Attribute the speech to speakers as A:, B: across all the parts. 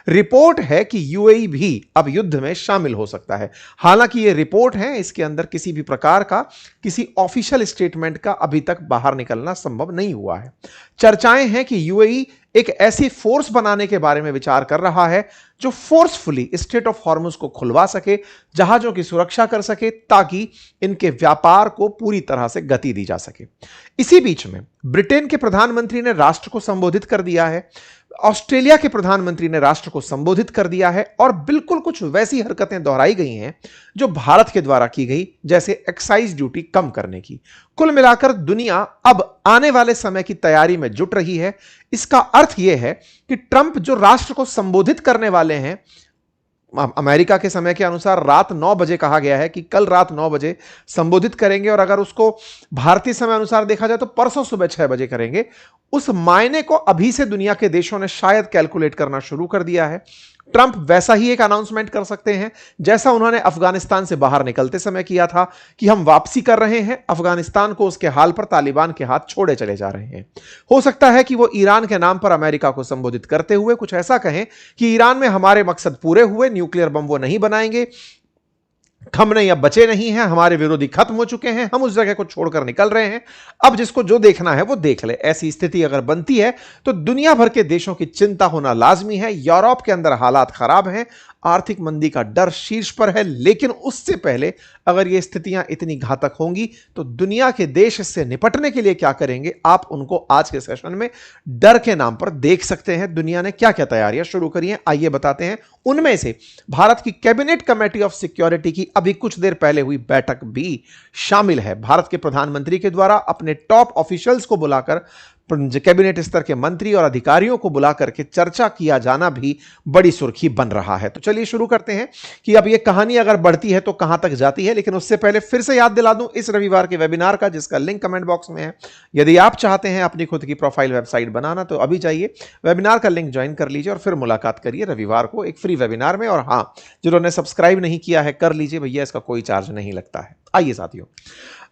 A: Report है कि UAE भी अब युद्ध में शामिल हो सकता है। हालांकि यह रिपोर्ट है, इसके अंदर किसी भी प्रकार का किसी ऑफिशियल स्टेटमेंट का अभी तक बाहर निकलना संभव नहीं हुआ है। चर्चाएं हैं कि यूएई एक ऐसी फोर्स बनाने के बारे में विचार कर रहा है जो फोर्सफुली स्ट्रेट ऑफ हॉर्मुज को खुलवा सके, जहाजों की सुरक्षा कर सके, ताकि इनके व्यापार को पूरी तरह से गति दी जा सके। इसी बीच में ब्रिटेन के प्रधानमंत्री ने राष्ट्र को संबोधित कर दिया है, ऑस्ट्रेलिया के प्रधानमंत्री ने राष्ट्र को संबोधित कर दिया है और बिल्कुल कुछ वैसी हरकतें दोहराई गई हैं जो भारत के द्वारा की गई, जैसे एक्साइज ड्यूटी कम करने की। कुल मिलाकर दुनिया अब आने वाले समय की तैयारी में जुट रही है। इसका अर्थ यह है कि ट्रंप जो राष्ट्र को संबोधित करने वाले हैं, अमेरिका के समय के अनुसार रात 9 बजे कहा गया है कि कल रात 9 बजे संबोधित करेंगे, और अगर उसको भारतीय समय अनुसार देखा जाए तो परसों सुबह 6 बजे करेंगे। उस मायने को अभी से दुनिया के देशों ने शायद कैलकुलेट करना शुरू कर दिया है। ट्रंप वैसा ही एक अनाउंसमेंट कर सकते हैं जैसा उन्होंने अफगानिस्तान से बाहर निकलते समय किया था कि हम वापसी कर रहे हैं, अफगानिस्तान को उसके हाल पर तालिबान के हाथ छोड़े चले जा रहे हैं। हो सकता है कि वो ईरान के नाम पर अमेरिका को संबोधित करते हुए कुछ ऐसा कहें कि ईरान में हमारे मकसद पूरे हुए, न्यूक्लियर बम वो नहीं बनाएंगे, हमने अब बचे नहीं हैं, हमारे विरोधी खत्म हो चुके हैं, हम उस जगह को छोड़कर निकल रहे हैं, अब जिसको जो देखना है वो देख ले। ऐसी स्थिति अगर बनती है तो दुनिया भर के देशों की चिंता होना लाजमी है। यूरोप के अंदर हालात खराब हैं, आर्थिक मंदी का डर शीर्ष पर है, लेकिन उससे पहले अगर ये स्थितियां इतनी घातक होंगी तो दुनिया के देश इससे निपटने के लिए क्या करेंगे, आप उनको आज के सेशन में डर के नाम पर देख सकते हैं। दुनिया ने क्या क्या तैयारियां शुरू करी हैं, आइए बताते हैं। उनमें से भारत की कैबिनेट कमेटी ऑफ सिक्योरिटी की अभी कुछ देर पहले हुई बैठक भी शामिल है। भारत के प्रधानमंत्री के द्वारा अपने टॉप ऑफिशियल्स को बुलाकर, कैबिनेट स्तर के मंत्री और अधिकारियों को बुलाकर के चर्चा किया जाना भी बड़ी सुर्खी बन रहा है। तो चलिए शुरू करते हैं कि अब ये कहानी अगर बढ़ती है तो कहां तक जाती है। लेकिन उससे पहले फिर से याद दिला दूं इस रविवार के वेबिनार का, जिसका लिंक कमेंट बॉक्स में है। यदि आप चाहते हैं अपनी खुद की प्रोफाइल वेबसाइट बनाना तो अभी जाइए, वेबिनार का लिंक ज्वाइन कर लीजिए और फिर मुलाकात करिए रविवार को एक फ्री वेबिनार में। और हां, जिन्होंने सब्सक्राइब नहीं किया है कर लीजिए भैया, इसका कोई चार्ज नहीं लगता है। आइए साथियों,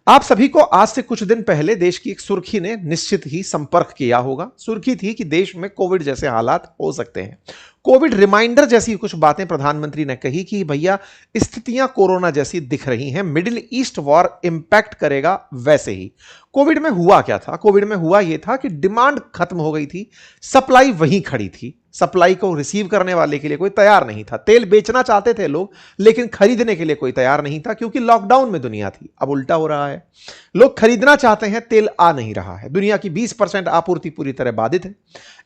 A: आप सभी को आज से कुछ दिन पहले देश की एक सुर्खी ने निश्चित ही संपर्क किया होगा। सुर्खी थी कि देश में कोविड जैसे हालात हो सकते हैं। कोविड रिमाइंडर जैसी कुछ बातें प्रधानमंत्री ने कही कि भैया स्थितियां कोरोना जैसी दिख रही हैं, मिडिल ईस्ट वॉर इंपैक्ट करेगा वैसे ही। कोविड में हुआ क्या था? कोविड में हुआ यह था कि डिमांड खत्म हो गई थी, सप्लाई वहीं खड़ी थी, सप्लाई को रिसीव करने वाले के लिए कोई तैयार नहीं था। तेल बेचना चाहते थे लोग, लेकिन खरीदने के लिए कोई तैयार नहीं था, क्योंकि लॉकडाउन में दुनिया थी। अब उल्टा हो रहा है, लोग खरीदना चाहते हैं, तेल आ नहीं रहा है। दुनिया की 20% आपूर्ति पूरी तरह बाधित है।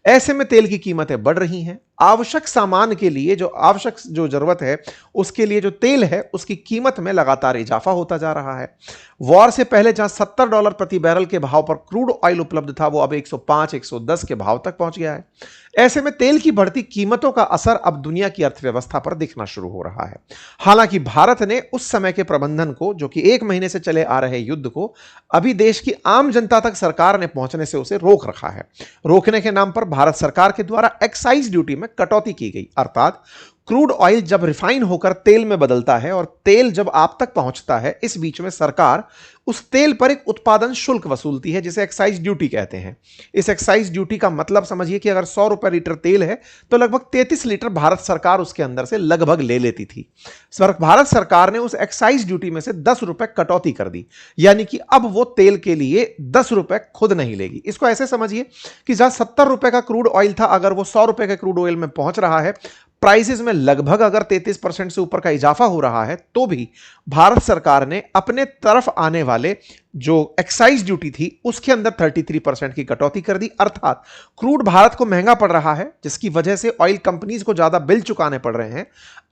A: ऐसे में तेल की कीमतें बढ़ रही हैं। आवश्यक सामान के लिए जो जरूरत है उसके लिए जो तेल है उसकी कीमत में लगातार इजाफा होता जा रहा है। वॉर से पहले जहां $70 प्रति बैरल के भाव पर क्रूड ऑयल उपलब्ध था, वो अब 105-110 के भाव तक पहुंच गया है। ऐसे में तेल की बढ़ती कीमतों का असर अब दुनिया की अर्थव्यवस्था पर दिखना शुरू हो रहा है। हालांकि भारत ने उस समय के प्रबंधन को, जो कि 1 महीने से चले आ रहे युद्ध को, अभी देश की आम जनता तक सरकार ने पहुंचने से उसे रोक रखा है। रोकने के नाम पर भारत सरकार के द्वारा एक्साइज ड्यूटी में कटौती की गई, अर्थात क्रूड ऑयल जब रिफाइन होकर तेल में बदलता है और तेल जब आप तक पहुंचता है, इस बीच में सरकार उस तेल पर एक उत्पादन शुल्क वसूलती है, जिसे एक्साइज ड्यूटी कहते हैं। इस एक्साइज ड्यूटी का मतलब समझिए कि अगर 100 रुपए लीटर तेल है तो लगभग 33 लीटर भारत सरकार उसके अंदर से लगभग ले लेती थी। भारत सरकार ने उस एक्साइज ड्यूटी में से 10 रुपए कटौती कर दी, यानी कि अब वो तेल के लिए 10 रुपए खुद नहीं लेगी। इसको ऐसे समझिए कि जहां 70 रुपए का क्रूड ऑयल था, अगर वो 100 रुपए के क्रूड ऑयल में पहुंच रहा है, प्राइसेस में लगभग अगर 33% से ऊपर का इजाफा हो रहा है, तो भी भारत सरकार ने अपने तरफ आने वाले जो एक्साइज ड्यूटी थी उसके अंदर 33% की कटौती कर दी। अर्थात क्रूड भारत को महंगा पड़ रहा है, जिसकी वजह से ऑयल कंपनीज को ज्यादा बिल चुकाने पड़ रहे हैं।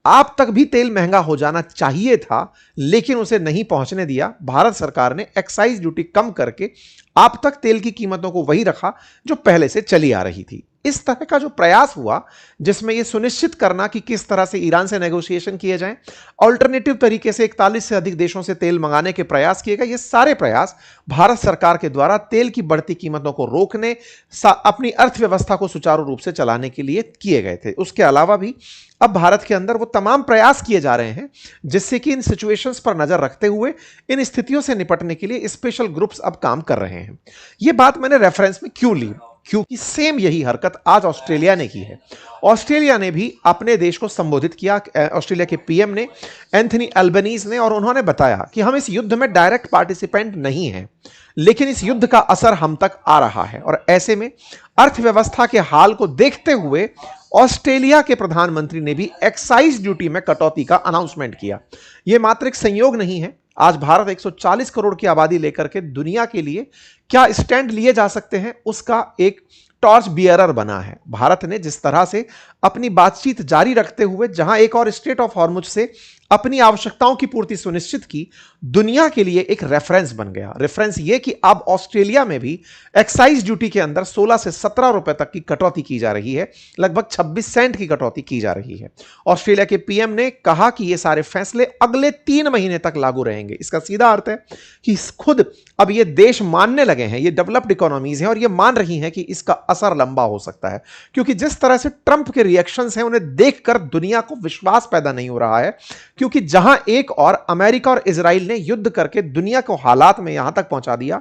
A: आप तक भी तेल महंगा हो जाना चाहिए था, लेकिन उसे नहीं पहुंचने दिया। भारत सरकार ने एक्साइज ड्यूटी कम करके आप तक तेल की कीमतों को वही रखा जो पहले से चली आ रही थी। इस तरह का जो प्रयास हुआ, जिसमें यह सुनिश्चित करना कि किस तरह से ईरान से नेगोशिएशन किए जाएं, अल्टरनेटिव तरीके से 41 से अधिक देशों से तेल मंगाने के प्रयास किए गए, ये सारे प्रयास भारत सरकार के द्वारा तेल की बढ़ती कीमतों को रोकने, अपनी अर्थव्यवस्था को सुचारू रूप से चलाने के लिए किए गए थे। उसके अलावा भी अब भारत के अंदर वो तमाम प्रयास किए जा रहे हैं जिससे कि इन सिचुएशंस पर नजर रखते हुए इन स्थितियों से निपटने के लिए स्पेशल ग्रुप्स अब काम कर रहे हैं। ये बात मैंने रेफरेंस में क्यों ली? क्योंकि सेम यही हरकत आज ऑस्ट्रेलिया ने की है। ऑस्ट्रेलिया ने भी अपने देश को संबोधित किया, ऑस्ट्रेलिया के पीएम ने, एंथनी अल्बनीज ने, और उन्होंने बताया कि हम इस युद्ध में डायरेक्ट पार्टिसिपेंट नहीं हैं, लेकिन इस युद्ध का असर हम तक आ रहा है। और ऐसे में अर्थव्यवस्था के हाल को देखते हुए ऑस्ट्रेलिया के प्रधानमंत्री ने भी एक्साइज ड्यूटी में कटौती का अनाउंसमेंट किया। यह मात्र एक संयोग नहीं है। आज भारत 140 करोड़ की आबादी लेकर के दुनिया के लिए क्या स्टैंड लिए जा सकते हैं, उसका एक टॉर्च बियरर बना है। भारत ने जिस तरह से अपनी बातचीत जारी रखते हुए जहां एक और स्ट्रेट ऑफ हॉर्मुज से अपनी आवश्यकताओं की पूर्ति सुनिश्चित की, दुनिया के लिए एक रेफरेंस बन गया। रेफरेंस यह कि अब ऑस्ट्रेलिया में भी एक्साइज ड्यूटी के अंदर 16 से 17 रुपए तक की कटौती की जा रही है, लगभग 26 सेंट की कटौती की जा रही है। ऑस्ट्रेलिया के पीएम ने कहा कि यह सारे फैसले अगले 3 महीने तक लागू रहेंगे। इसका सीधा अर्थ है कि खुद अब ये देश मानने लगे हैं, ये डेवलप्ड इकोनॉमीज हैं, और ये मान रही हैं कि इसका असर लंबा हो सकता है। क्योंकि जिस तरह से ट्रंप के रिएक्शंस हैं, उन्हें देखकर दुनिया को विश्वास पैदा नहीं हो रहा है। क्योंकि जहां एक और अमेरिका और इजराइल ने युद्ध करके दुनिया को हालात में यहां तक पहुंचा दिया,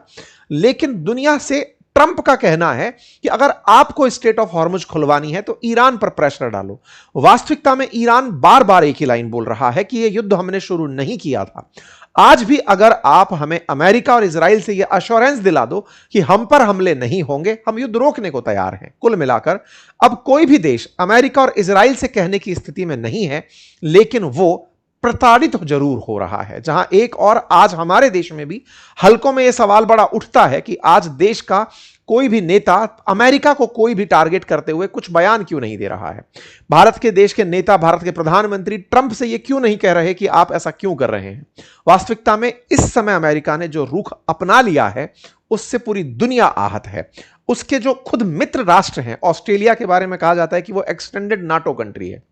A: लेकिन दुनिया से ट्रंप का कहना है कि अगर आपको स्ट्रेट ऑफ हॉर्मुज खुलवानी है तो ईरान पर प्रेशर डालो। वास्तविकता में ईरान बार बार एक ही लाइन बोल रहा है कि यह युद्ध हमने शुरू नहीं किया था। आज भी अगर आप हमें अमेरिका और इजराइल से यह अश्योरेंस दिला दो कि हम पर हमले नहीं होंगे, हम युद्ध रोकने को तैयार हैं। कुल मिलाकर अब कोई भी देश अमेरिका और इजराइल से कहने की स्थिति में नहीं है, लेकिन वो प्रताड़ित जरूर हो रहा है। जहां एक और आज हमारे देश में भी हलकों में यह सवाल बड़ा उठता है कि आज देश का कोई भी नेता अमेरिका को कोई भी टारगेट करते हुए कुछ बयान क्यों नहीं दे रहा है। भारत के देश के नेता, भारत के प्रधानमंत्री ट्रंप से यह क्यों नहीं कह रहे कि आप ऐसा क्यों कर रहे हैं। वास्तविकता में इस समय अमेरिका ने जो रुख अपना लिया है, उससे पूरी दुनिया आहत है। उसके जो खुद मित्र राष्ट्र हैं, ऑस्ट्रेलिया के बारे में कहा जाता है कि वो एक्सटेंडेड नाटो कंट्री है।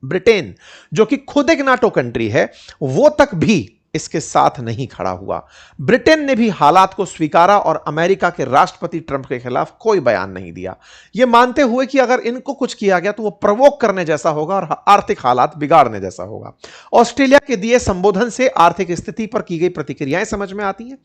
A: ब्रिटेन, जो कि खुद एक नाटो कंट्री है, वो तक भी इसके साथ नहीं खड़ा हुआ। ब्रिटेन ने भी हालात को स्वीकारा और अमेरिका के राष्ट्रपति ट्रंप के खिलाफ कोई बयान नहीं दिया, यह मानते हुए कि अगर इनको कुछ किया गया तो वो प्रवोक करने जैसा होगा और आर्थिक हालात बिगाड़ने जैसा होगा। ऑस्ट्रेलिया के दिए संबोधन से आर्थिक स्थिति पर की गई प्रतिक्रियाएं समझ में आती हैं,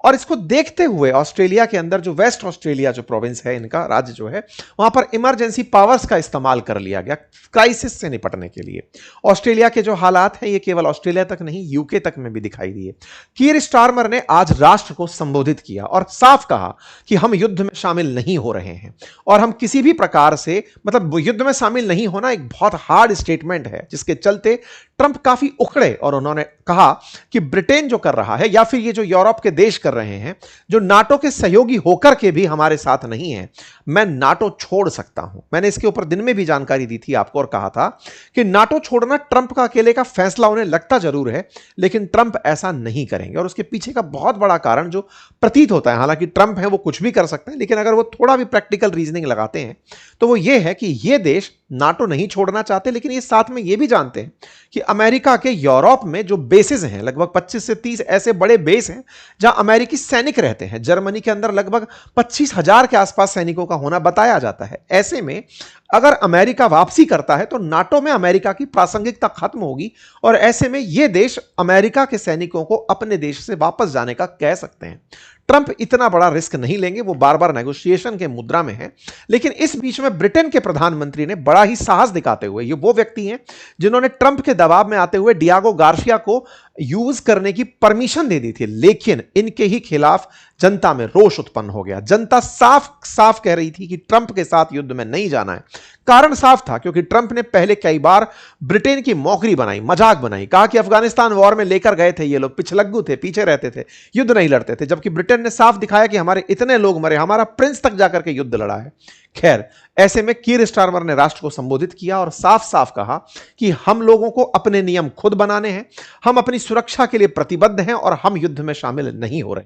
A: और इसको देखते हुए ऑस्ट्रेलिया के अंदर जो वेस्ट ऑस्ट्रेलिया जो प्रोविंस है, इनका राज्य जो है, वहां पर इमरजेंसी पावर्स का इस्तेमाल कर लिया गया क्राइसिस से निपटने के लिए। ऑस्ट्रेलिया के जो हालात हैं, ये केवल ऑस्ट्रेलिया तक नहीं, यूके तक में भी दिखाई दिए। कीर स्टारमर ने आज राष्ट्र को संबोधित किया और साफ कहा कि हम युद्ध में शामिल नहीं हो रहे हैं, और हम किसी भी प्रकार से, मतलब युद्ध में शामिल नहीं होना एक बहुत हार्ड स्टेटमेंट है, जिसके चलते ट्रंप काफी उखड़े और उन्होंने कहा कि ब्रिटेन जो कर रहा है, या फिर ये जो यूरोप के देश कर रहे हैं, जो नाटो के सहयोगी होकर के भी हमारे साथ नहीं है, मैं नाटो छोड़ सकता हूं। मैंने इसके ऊपर दिन में भी जानकारी दी थी आपको और कहा था कि नाटो छोड़ना ट्रंप का अकेले का फैसला उन्हें लगता जरूर है, लेकिन ट्रंप ऐसा नहीं करेंगे। और उसके पीछे का बहुत बड़ा कारण जो प्रतीत होता है, हालांकि ट्रंप है वो कुछ भी कर सकते हैं, लेकिन अगर वो थोड़ा भी प्रैक्टिकल रीजनिंग लगाते हैं तो वो ये है कि ये देश नाटो नहीं छोड़ना चाहते, लेकिन ये साथ में ये भी जानते हैं कि अमेरिका के यूरोप में जो बेसेस हैं, लगभग 25 से 30 ऐसे बड़े बेस हैं जहां अमेरिकी सैनिक रहते हैं। जर्मनी के अंदर लगभग 25,000 के आसपास सैनिकों का होना बताया जाता है। ऐसे में अगर अमेरिका वापसी करता है तो नाटो में अमेरिका की प्रासंगिकता खत्म होगी, और ऐसे में ये देश अमेरिका के सैनिकों को अपने देश से वापस जाने का कह सकते हैं। ट्रंप इतना बड़ा रिस्क नहीं लेंगे, वो बार बार नेगोशिएशन के मुद्रा में हैं। लेकिन इस बीच में ब्रिटेन के प्रधानमंत्री ने बड़ा ही साहस दिखाते हुए, ये वो व्यक्ति हैं जिन्होंने ट्रंप के दबाव में आते हुए डियागो गार्सिया को यूज करने की परमिशन दे दी थी, लेकिन इनके ही खिलाफ जनता में रोष उत्पन्न हो गया। जनता साफ साफ कह रही थी कि ट्रंप के साथ युद्ध में नहीं जाना है। कारण साफ था, क्योंकि ट्रंप ने पहले कई बार ब्रिटेन की मौकरी बनाई, मजाक बनाई, कहा कि अफगानिस्तान वॉर में लेकर गए थे ये लोग, पिछलग्गू थे, पीछे रहते थे, युद्ध नहीं लड़ते थे, जबकि ब्रिटेन ने साफ दिखाया कि हमारे इतने लोग मरे, हमारा प्रिंस तक जाकर के युद्ध लड़ा है। खैर, ऐसे में कीर स्टारमर ने राष्ट्र को संबोधित किया और साफ साफ कहा कि हम लोगों को अपने नियम खुद बनाने हैं, हम अपनी सुरक्षा के लिए प्रतिबद्ध हैं और हम युद्ध में शामिल नहीं हो रहे।